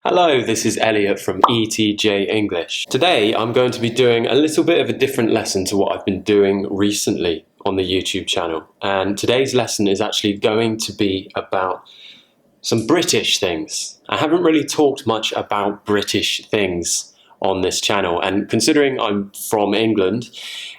Hello, this is Elliot from ETJ English. Today I'm going to be doing a little bit of a different lesson to what I've been doing recently on the YouTube channel. And today's lesson is actually going to be about some British things. I haven't really talked much about British things on this channel, and considering I'm from England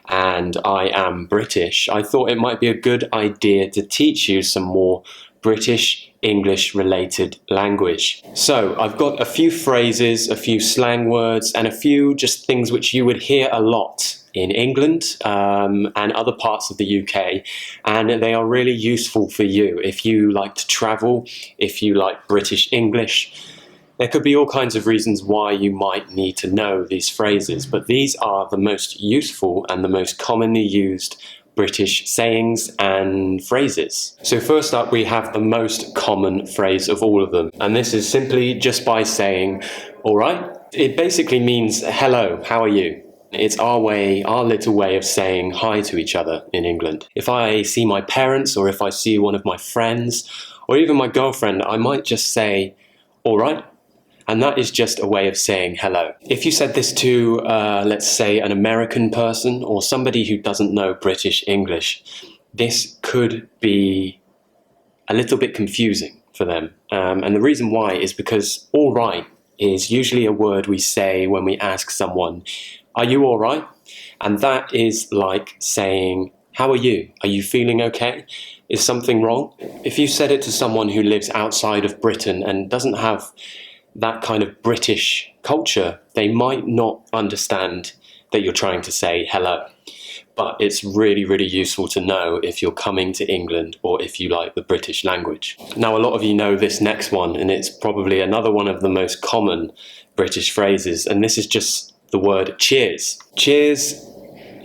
and I am British, I thought it might be a good idea to teach you some more British English related language. So I've got a few phrases, a few slang words, and a few just things which you would hear a lot in England and other parts of the UK, and they are really useful for you if you like to travel, if you like British English. There could be all kinds of reasons why you might need to know these phrases, but these are the most useful and the most commonly used British sayings and phrases. So first up, we have the most common phrase of all of them, and this is simply just by saying, all right. It basically means, hello, how are you? It's our little way of saying hi to each other in England. If I see my parents, or if I see one of my friends, or even my girlfriend, I might just say, all right. And that is just a way of saying hello. If you said this to, let's say, an American person or somebody who doesn't know British English, this could be a little bit confusing for them. And the reason why is because all right is usually a word we say when we ask someone, are you all right? And that is like saying, how are you? Are you feeling okay? Is something wrong? If you said it to someone who lives outside of Britain and doesn't have that kind of British culture, they might not understand that you're trying to say hello. But it's really, really useful to know if you're coming to England or if you like the British language. Now, a lot of you know this next one, and it's probably another one of the most common British phrases, and this is just the word cheers. Cheers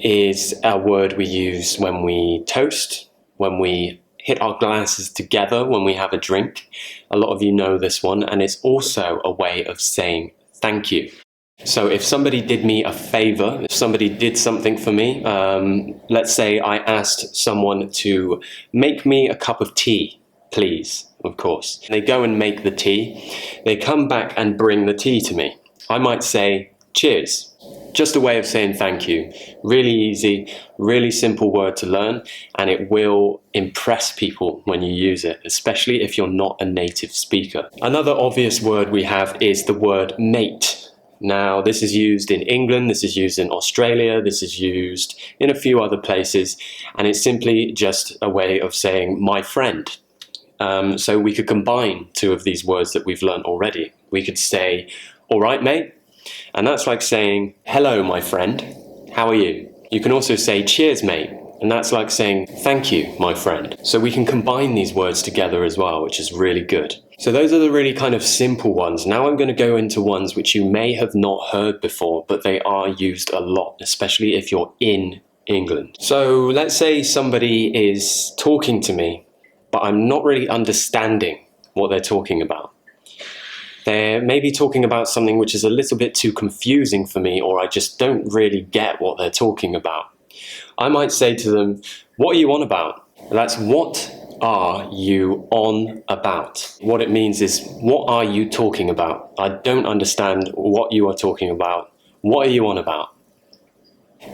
is a word we use when we toast, when we hit our glasses together when we have a drink. A lot of you know this one, and it's also a way of saying thank you. So if somebody did me a favor, if somebody did something for me, let's say I asked someone to make me a cup of tea, please, of course. They go and make the tea, they come back and bring the tea to me. I might say, cheers. Just a way of saying thank you. Really easy, really simple word to learn, and it will impress people when you use it, especially if you're not a native speaker. Another obvious word we have is the word mate. Now, this is used in England, this is used in Australia, this is used in a few other places, and it's simply just a way of saying my friend. So we could combine two of these words that we've learned already. We could say, all right, mate. And that's like saying, hello, my friend, how are you? You can also say, cheers, mate. And that's like saying, thank you, my friend. So we can combine these words together as well, which is really good. So those are the really kind of simple ones. Now I'm going to go into ones which you may have not heard before, but they are used a lot, especially if you're in England. So let's say somebody is talking to me, but I'm not really understanding what they're talking about. They're maybe talking about something which is a little bit too confusing for me, or I just don't really get what they're talking about. I might say to them, what are you on about? That's what are you on about? What it means is, what are you talking about? I don't understand what you are talking about. What are you on about?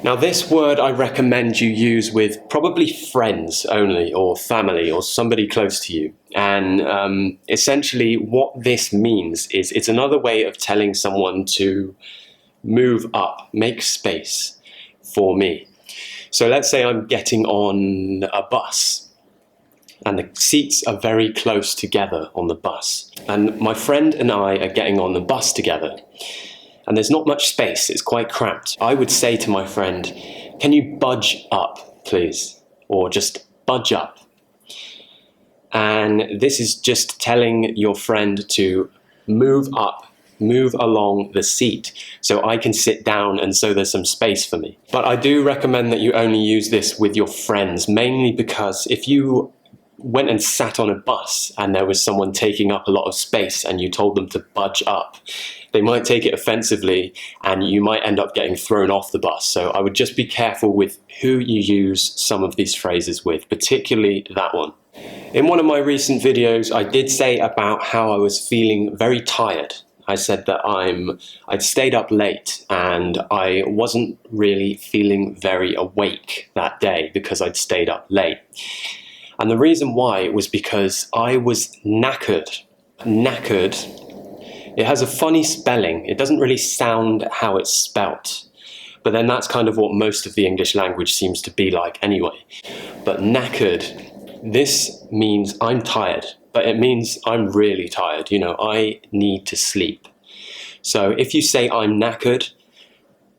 Now, this word I recommend you use with probably friends only, or family, or somebody close to you. And essentially what this means is it's another way of telling someone to move up, make space for me. So let's say I'm getting on a bus, and the seats are very close together on the bus. And my friend and I are getting on the bus together. And there's not much space, it's quite cramped. I would say to my friend, can you budge up, please? Or just budge up. And this is just telling your friend to move up, move along the seat, so I can sit down and so there's some space for me. But I do recommend that you only use this with your friends, mainly because if you went and sat on a bus and there was someone taking up a lot of space and you told them to budge up, they might take it offensively and you might end up getting thrown off the bus. So I would just be careful with who you use some of these phrases with, particularly that one. In one of my recent videos, I did say about how I was feeling very tired. I said that I'd stayed up late and I wasn't really feeling very awake that day because I'd stayed up late. And the reason why was because I was knackered. Knackered, it has a funny spelling. It doesn't really sound how it's spelt. But then that's kind of what most of the English language seems to be like anyway. But knackered, this means I'm tired, but it means I'm really tired. You know, I need to sleep. So if you say I'm knackered,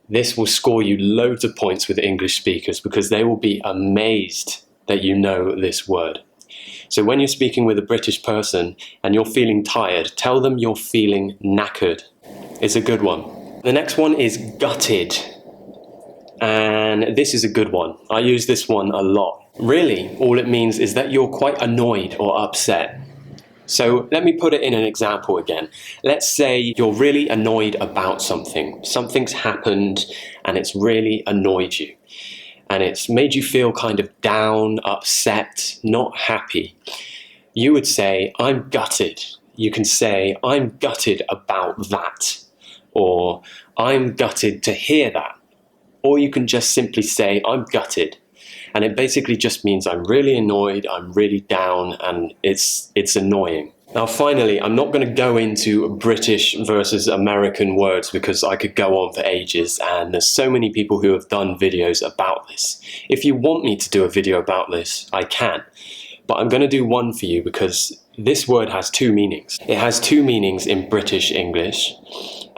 this will score you loads of points with English speakers because they will be amazed that you know this word. So when you're speaking with a British person and you're feeling tired, tell them you're feeling knackered. It's a good one. The next one is gutted. And this is a good one. I use this one a lot. Really, all it means is that you're quite annoyed or upset. So let me put it in an example again. Let's say you're really annoyed about something. Something's happened and it's really annoyed you. And it's made you feel kind of down, upset, not happy. You would say, I'm gutted. You can say, I'm gutted about that. Or I'm gutted to hear that. Or you can just simply say, I'm gutted. And it basically just means I'm really annoyed, I'm really down, and it's annoying. Now finally, I'm not going to go into British versus American words because I could go on for ages and there's so many people who have done videos about this. If you want me to do a video about this, I can. But I'm going to do one for you because this word has two meanings. It has two meanings in British English,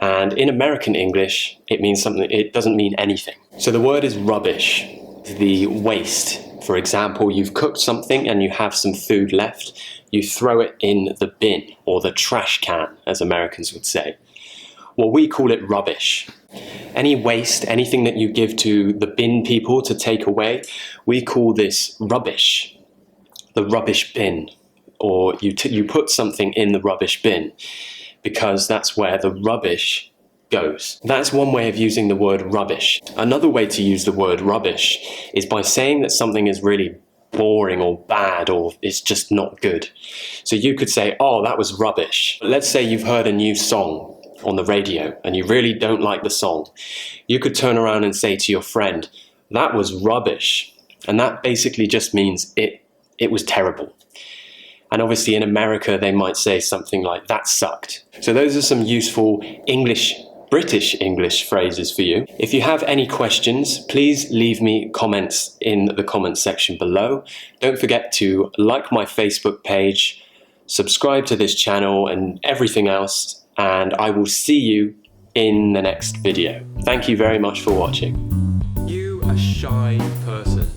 and in American English, it means something, it doesn't mean anything. So the word is rubbish, the waste. For example, you've cooked something and you have some food left, you throw it in the bin, or the trash can, as Americans would say. Well, we call it rubbish. Any waste, anything that you give to the bin people to take away, we call this rubbish. The rubbish bin, or you put something in the rubbish bin because that's where the rubbish goes. That's one way of using the word rubbish. Another way to use the word rubbish is by saying that something is really boring or bad or it's just not good. So you could say, oh, that was rubbish. Let's say you've heard a new song on the radio and you really don't like the song. You could turn around and say to your friend, that was rubbish. And that basically just means it was terrible. And obviously in America, they might say something like, that sucked. So those are some useful British English phrases for you. If you have any questions, please leave me comments in the comments section below. Don't forget to like my Facebook page, subscribe to this channel and everything else, and I will see you in the next video. Thank you very much for watching. You, a shy person,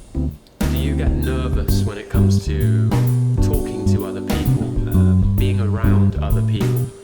do you get nervous when it comes to talking to other people, being around other people?